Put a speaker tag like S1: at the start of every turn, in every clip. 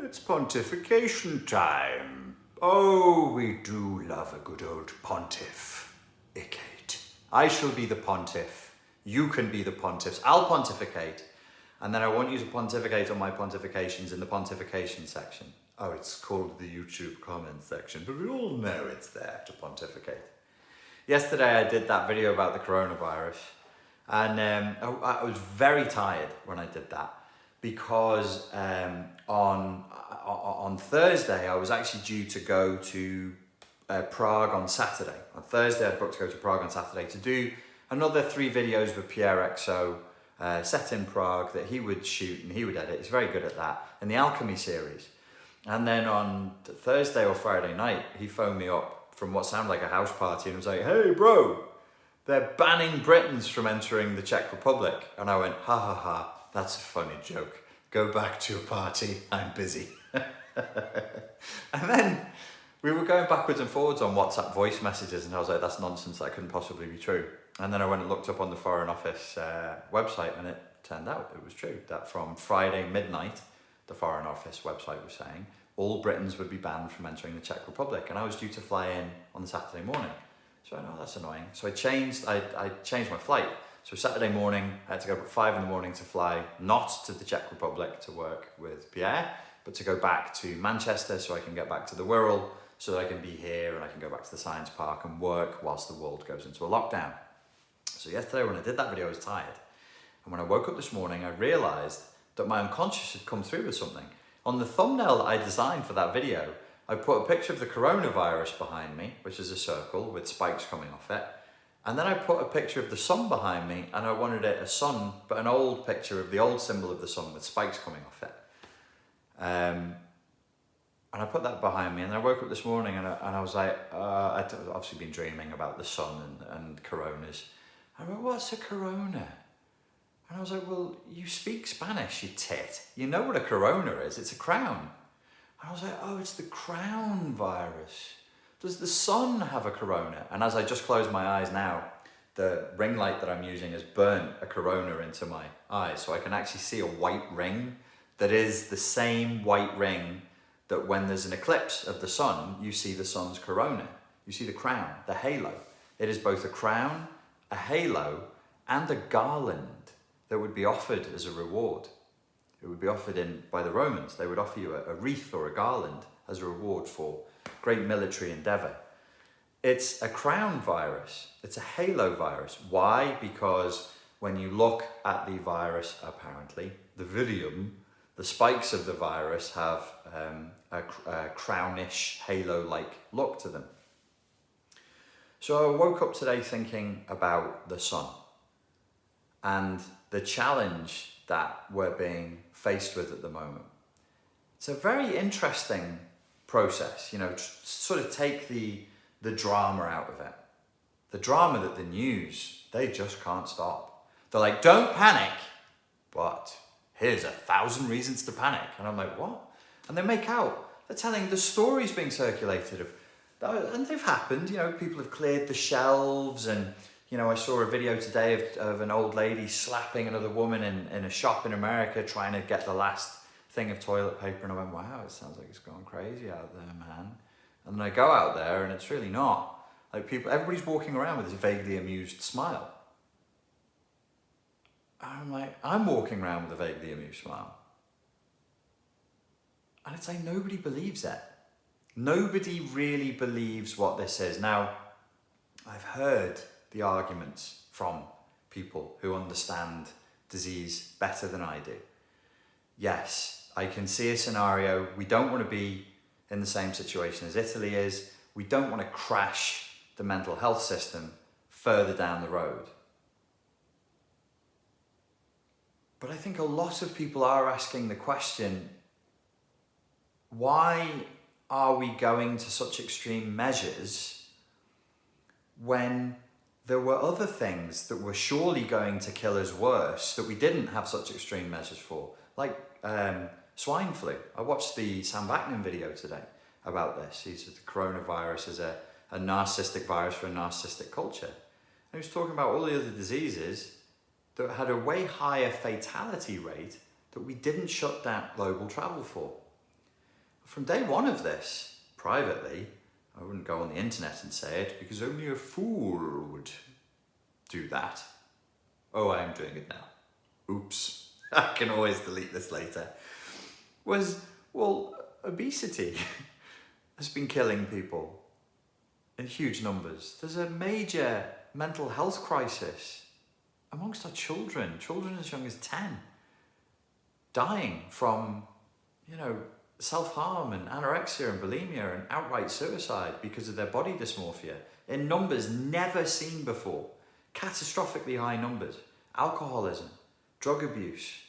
S1: It's pontification time. Oh, we do love a good old pontificate. I shall be the pontiff. You can be the pontiffs. I'll pontificate. And then I want you to pontificate on my pontifications in the pontification section. Oh, it's called the YouTube comments section, but we all know it's there to pontificate. Yesterday I did that video about the coronavirus, and I was very tired when I did that because on Thursday I was actually due to go to Prague on Saturday. On Thursday I booked to go to Prague on Saturday to do another 3 videos with Pierre XO set in Prague that he would shoot and he would edit. He's very good at that, in the Alchemy series. And then on Thursday or Friday night, he phoned me up from what sounded like a house party and was like, "Hey bro, they're banning Britons from entering the Czech Republic." And I went, "Ha ha ha, that's a funny joke. Go back to your party, I'm busy." And then we were going backwards and forwards on WhatsApp voice messages, and I was like, that's nonsense, that couldn't possibly be true. And then I went and looked up on the Foreign Office website, and it turned out it was true, that from Friday midnight, the Foreign Office website was saying, all Britons would be banned from entering the Czech Republic. And I was due to fly in on the Saturday morning. So I know that's annoying. So I changed my flight. So Saturday morning, I had to go up at 5 in the morning to fly not to the Czech Republic to work with Pierre, but to go back to Manchester so I can get back to the Wirral, so that I can be here and I can go back to the Science Park and work whilst the world goes into a lockdown. So yesterday when I did that video, I was tired. And when I woke up this morning, I realized that my unconscious had come through with something. On the thumbnail that I designed for that video, I put a picture of the coronavirus behind me, which is a circle with spikes coming off it. And then I put a picture of the sun behind me, and I wanted it a sun, but an old picture of the old symbol of the sun with spikes coming off it. And I put that behind me, and I woke up this morning and I was like, I'd obviously been dreaming about the sun and coronas. I went, "What's a corona?" And I was like, "Well, you speak Spanish, you tit. You know what a corona is, it's a crown." And I was like, "Oh, it's the crown virus. Does the sun have a corona?" And as I just closed my eyes now, the ring light that I'm using has burnt a corona into my eyes. So I can actually see a white ring that is the same white ring that when there's an eclipse of the sun, you see the sun's corona. You see the crown, the halo. It is both a crown, a halo, and a garland that would be offered as a reward. It would be offered by the Romans. They would offer you a wreath or a garland as a reward for great military endeavor. It's a crown virus. It's a halo virus. Why? Because when you look at the virus, apparently, the virium, the spikes of the virus have a crownish, halo-like look to them. So I woke up today thinking about the sun and the challenge that we're being faced with at the moment. It's a very interesting process, you know, sort of take the drama out of it. The drama that the news, they just can't stop. They're like, "Don't panic, but here's 1,000 reasons to panic." And I'm like, what? And they make out, they're telling the stories being circulated of, and they've happened, you know, people have cleared the shelves, and, you know, I saw a video today of an old lady slapping another woman in a shop in America trying to get the last thing of toilet paper, and I went, wow, it sounds like it's gone crazy out there, man. And then I go out there and it's really not. Like everybody's walking around with this vaguely amused smile. I'm like, I'm walking around with a vaguely amused smile. And it's like nobody believes it. Nobody really believes what this is. Now, I've heard the arguments from people who understand disease better than I do. Yes, I can see a scenario. We don't want to be in the same situation as Italy is. We don't want to crash the mental health system further down the road. But I think a lot of people are asking the question, why are we going to such extreme measures when there were other things that were surely going to kill us worse that we didn't have such extreme measures for? Like swine flu. I watched the Sam Vaknin video today about this. He said the coronavirus is a narcissistic virus for a narcissistic culture. And he was talking about all the other diseases that had a way higher fatality rate that we didn't shut down global travel for. from day one of this, privately, I wouldn't go on the internet and say it because only a fool would do that. Oh, I am doing it now. Oops. I can always delete this later. Obesity has been killing people in huge numbers. There's a major mental health crisis amongst our children as young as 10, dying from, self-harm and anorexia and bulimia and outright suicide because of their body dysmorphia in numbers never seen before. Catastrophically high numbers. Alcoholism, drug abuse,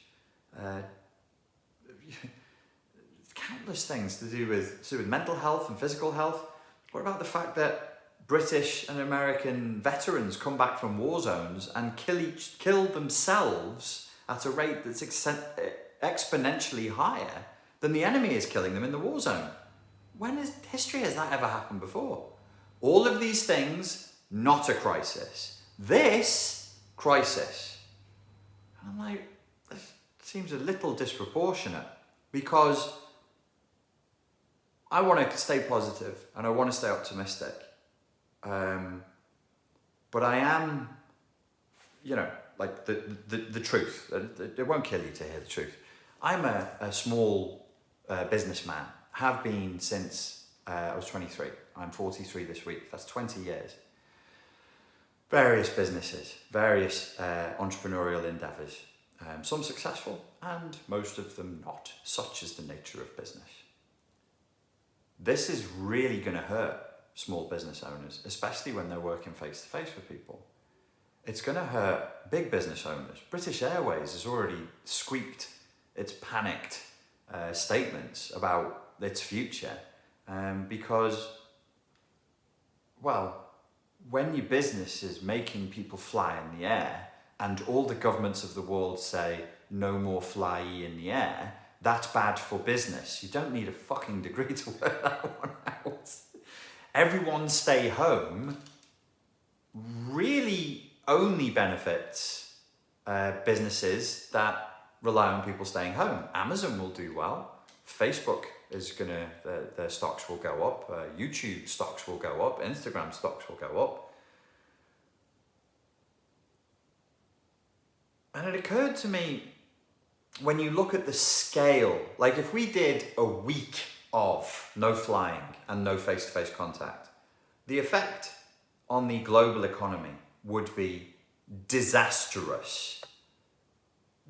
S1: countless things to do with mental health and physical health. What about the fact that British and American veterans come back from war zones and kill themselves at a rate that's exponentially higher than the enemy is killing them in the war zone? When in history has that ever happened before? All of these things, not a crisis. This, crisis. And I'm like, this seems a little disproportionate because I want to stay positive and I want to stay optimistic. But I am, like the truth. It won't kill you to hear the truth. I'm a small businessman, have been since I was 23. I'm 43 this week. That's 20 years. Various businesses, various entrepreneurial endeavors. Some successful and most of them not. Such is the nature of business. This is really going to hurt small business owners, especially when they're working face to face with people. It's going to hurt big business owners. British Airways has already squeaked its panicked statements about its future because, when your business is making people fly in the air and all the governments of the world say no more fly in the air, that's bad for business. You don't need a fucking degree to work that one out. Everyone stay home really only benefits businesses that rely on people staying home. Amazon will do well. Facebook is their stocks will go up. YouTube stocks will go up. Instagram stocks will go up. And it occurred to me, when you look at the scale, like if we did a week of no flying and no face-to-face contact, the effect on the global economy would be disastrous.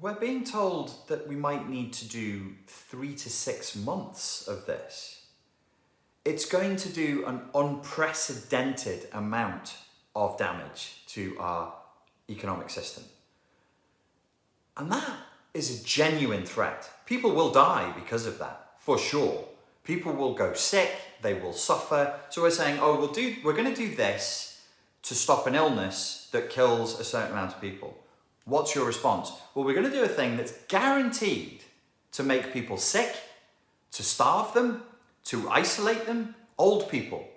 S1: We're being told that we might need to do 3 to 6 months of this. It's going to do an unprecedented amount of damage to our economic system. And that is a genuine threat. People will die because of that, for sure. People will go sick, they will suffer. So we're saying, we're going to do this to stop an illness that kills a certain amount of people. What's your response? Well, we're going to do a thing that's guaranteed to make people sick, to starve them, to isolate them. Old people.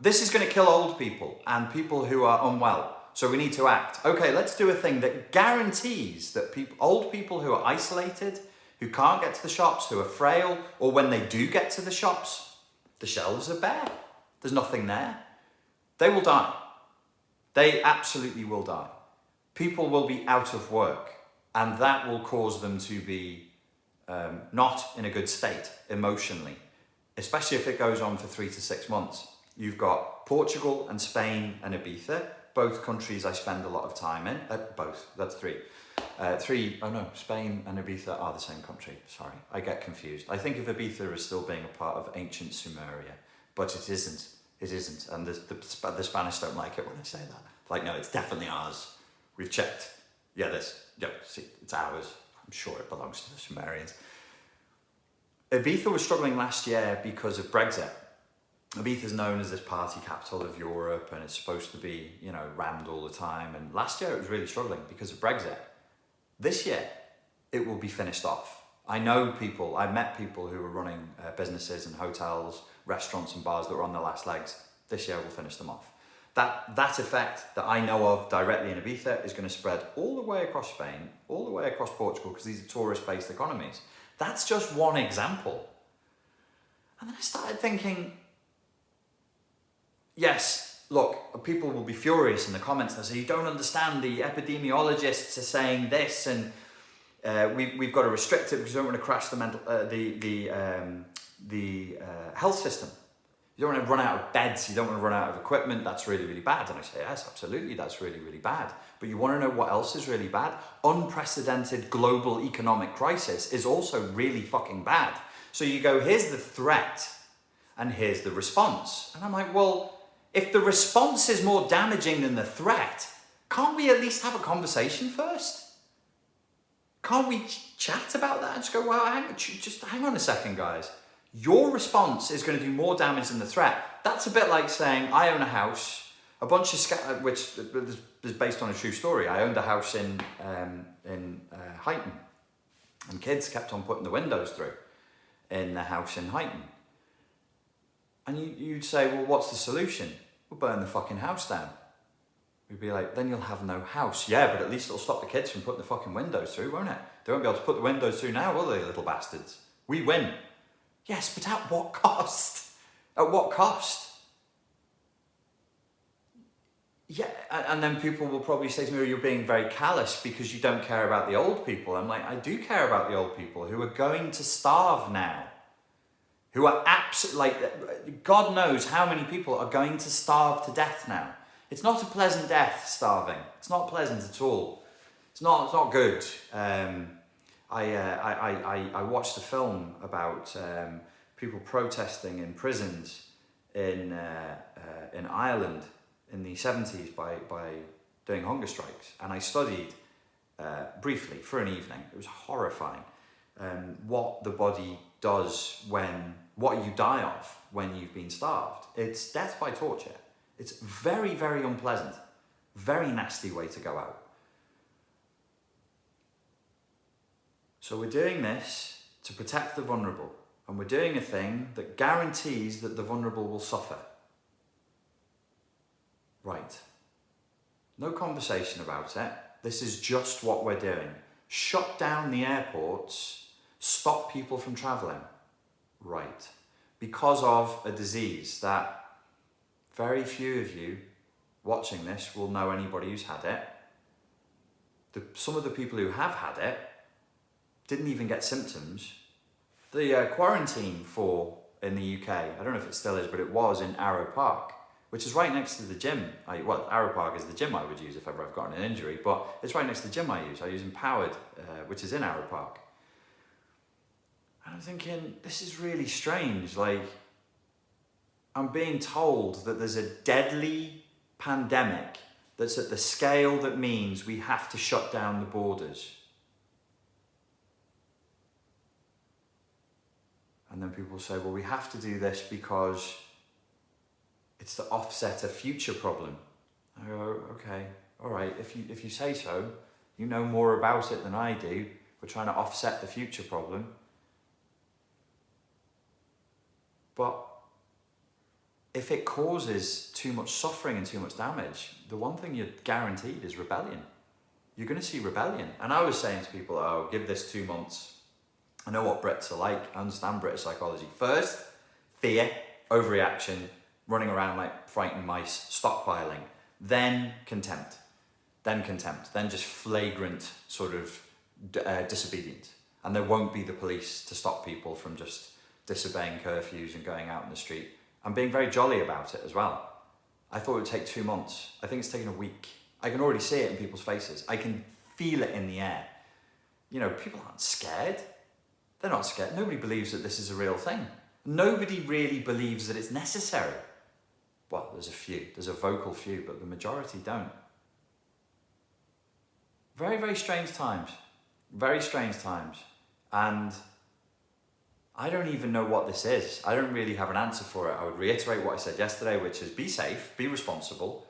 S1: This is going to kill old people and people who are unwell. So we need to act. Okay, let's do a thing that guarantees that old people who are isolated, who can't get to the shops, who are frail, or when they do get to the shops, the shelves are bare. There's nothing there. They will die. They absolutely will die. People will be out of work, and that will cause them to be not in a good state emotionally, especially if it goes on for 3 to 6 months. You've got Portugal and Spain and Ibiza, both countries I spend a lot of time in. Both, that's 3. Spain and Ibiza are the same country. Sorry, I get confused. I think of Ibiza as still being a part of ancient Sumeria, but it isn't. It isn't, and the Spanish don't like it when I say that. No, it's definitely ours. We've checked. It's ours. I'm sure it belongs to the Sumerians. Ibiza was struggling last year because of Brexit. Ibiza is known as this party capital of Europe, and it's supposed to be, rammed all the time. And last year it was really struggling because of Brexit. This year, it will be finished off. I met people who were running businesses and hotels, restaurants and bars that were on their last legs. This year will finish them off. That effect that I know of directly in Ibiza is going to spread all the way across Spain, all the way across Portugal, because these are tourist-based economies. That's just one example. And then I started thinking, yes, look, people will be furious in the comments. They'll say, you don't understand, the epidemiologists are saying this, and we've got to restrict it because we don't want to crash the health system. You don't want to run out of beds, you don't want to run out of equipment, that's really, really bad. And I say, yes, absolutely, that's really, really bad. But you want to know what else is really bad? Unprecedented global economic crisis is also really fucking bad. So you go, here's the threat, and here's the response. And I'm like, well, if the response is more damaging than the threat, can't we at least have a conversation first? Can't we chat about that and just go, well, just hang on a second, guys. Your response is going to do more damage than the threat. That's a bit like saying, I own a house, a bunch of which is based on a true story. I owned a house in Huyton, and kids kept on putting the windows through in the house in Huyton. And you'd say, well, what's the solution? We'll burn the fucking house down. We'd be like, then you'll have no house. Yeah, but at least it'll stop the kids from putting the fucking windows through, won't it? They won't be able to put the windows through now, will they, little bastards? We win. Yes, but at what cost? At what cost? Yeah, and then people will probably say to me, oh, you're being very callous because you don't care about the old people. I'm like, I do care about the old people who are going to starve now. Who are absolutely, like, God knows how many people are going to starve to death now. It's not a pleasant death, starving. It's not pleasant at all. It's not good. I watched a film about people protesting in prisons in Ireland in the 70s by doing hunger strikes, and I studied briefly for an evening. It was horrifying. What the body does what you die of when you've been starved. It's death by torture. It's very, very unpleasant, very nasty way to go out. So we're doing this to protect the vulnerable, and we're doing a thing that guarantees that the vulnerable will suffer. Right. No conversation about it. This is just what we're doing. Shut down the airports, stop people from travelling. Right. Because of a disease that very few of you watching this will know anybody who's had it. Some of the people who have had it didn't even get symptoms. The quarantine in the UK, I don't know if it still is, but it was in Arrow Park, which is right next to the gym. Arrow Park is the gym I would use if ever I've gotten an injury, but it's right next to the gym I use. I use Empowered, which is in Arrow Park. And I'm thinking, this is really strange. Like, I'm being told that there's a deadly pandemic that's at the scale that means we have to shut down the borders. And then people say, well, we have to do this because it's to offset a future problem. I go, okay, all right, if you say so, you know more about it than I do. We're trying to offset the future problem. But if it causes too much suffering and too much damage, the one thing you're guaranteed is rebellion. You're going to see rebellion. And I was saying to people, oh, give this 2 months. I know what Brits are like. I understand British psychology. First, fear, overreaction, running around like frightened mice, stockpiling. Then contempt. Then just flagrant sort of disobedience. And there won't be the police to stop people from just disobeying curfews and going out in the street. I'm being very jolly about it as well. I thought it would take 2 months. I think it's taken a week. I can already see it in people's faces. I can feel it in the air. You know, people aren't scared. They're not scared. Nobody believes that this is a real thing. Nobody really believes that it's necessary. Well, there's a few. There's a vocal few, but the majority don't. Very, very strange times. Very strange times. And I don't even know what this is. I don't really have an answer for it. I would reiterate what I said yesterday, which is be safe, be responsible.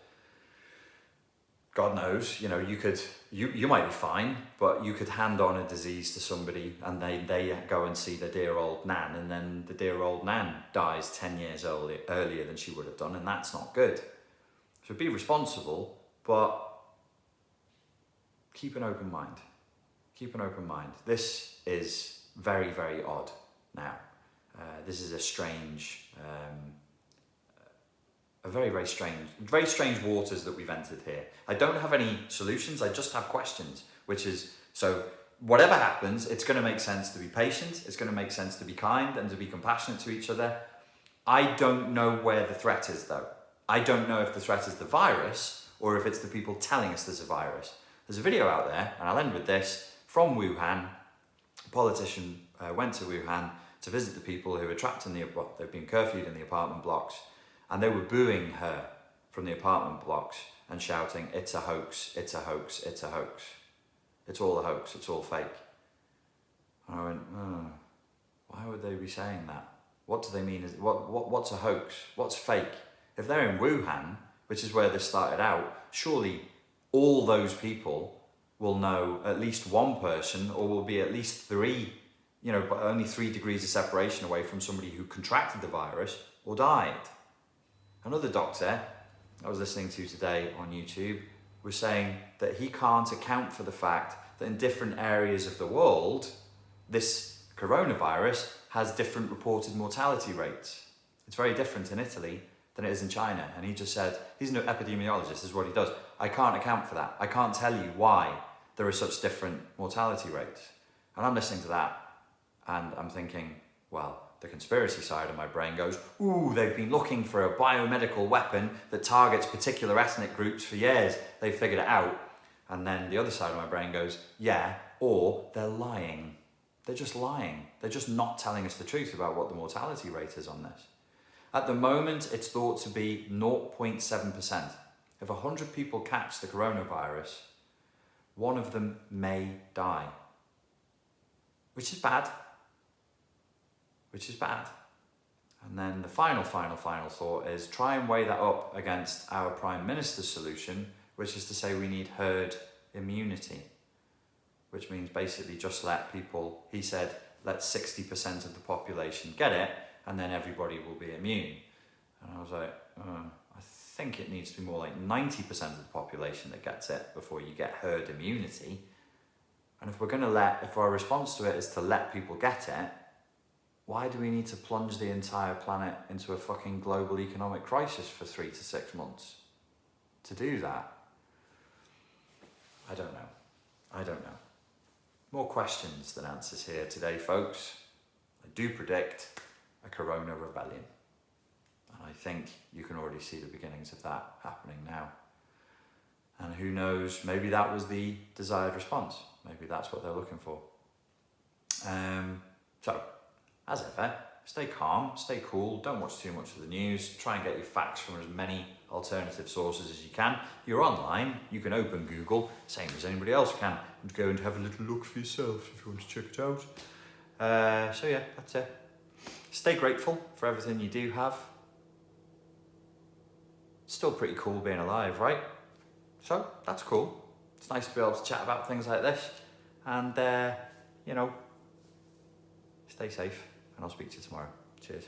S1: God knows, you know, you might be fine, but you could hand on a disease to somebody and they go and see their dear old nan, and then the dear old nan dies 10 years earlier than she would have done, and that's not good. So be responsible, but keep an open mind. Keep an open mind. This is very, very odd now. this is a strange, a very, very strange waters that we've entered here. I don't have any solutions, I just have questions, which is, so whatever happens, it's going to make sense to be patient, it's going to make sense to be kind and to be compassionate to each other. I don't know where the threat is though. I don't know if the threat is the virus or if it's the people telling us there's a virus. There's a video out there, and I'll end with this, from Wuhan. A politician went to Wuhan to visit the people who were trapped in they've been curfewed in the apartment blocks, and they were booing her from the apartment blocks and shouting, "It's a hoax, it's a hoax, it's a hoax. It's all a hoax, it's all fake." And I went, oh, why would they be saying that? What do they mean? What's a hoax? What's fake? If they're in Wuhan, which is where this started out, surely all those people will know at least one person, or will be at least three, but only 3 degrees of separation away from somebody who contracted the virus or died. Another doctor I was listening to today on YouTube was saying that he can't account for the fact that in different areas of the world, this coronavirus has different reported mortality rates. It's very different in Italy than it is in China. And he just said, he's an epidemiologist, this is what he does. I can't account for that. I can't tell you why there are such different mortality rates. And I'm listening to that and I'm thinking, well, the conspiracy side of my brain goes, ooh, they've been looking for a biomedical weapon that targets particular ethnic groups for years. They've figured it out. And then the other side of my brain goes, yeah, or they're lying. They're just lying. They're just not telling us the truth about what the mortality rate is on this. At the moment, it's thought to be 0.7%. If 100 people catch the coronavirus, one of them may die. Which is bad. Which is bad. And then the final thought is try and weigh that up against our Prime Minister's solution, which is to say we need herd immunity, which means basically just let people, he said, let 60% of the population get it, and then everybody will be immune. And I was like, I think it needs to be more like 90% of the population that gets it before you get herd immunity. And if our response to it is to let people get it, why do we need to plunge the entire planet into a fucking global economic crisis for 3 to 6 months to do that? I don't know. More questions than answers here today, folks. I do predict a corona rebellion. And I think you can already see the beginnings of that happening now. And who knows, maybe that was the desired response. Maybe that's what they're looking for. So, as ever, stay calm, stay cool, don't watch too much of the news, try and get your facts from as many alternative sources as you can. You're online, you can open Google, same as anybody else can, and go and have a little look for yourself if you want to check it out. So yeah, that's it. Stay grateful for everything you do have. Still pretty cool being alive, right? So, that's cool. It's nice to be able to chat about things like this. And, stay safe. And I'll speak to you tomorrow. Cheers.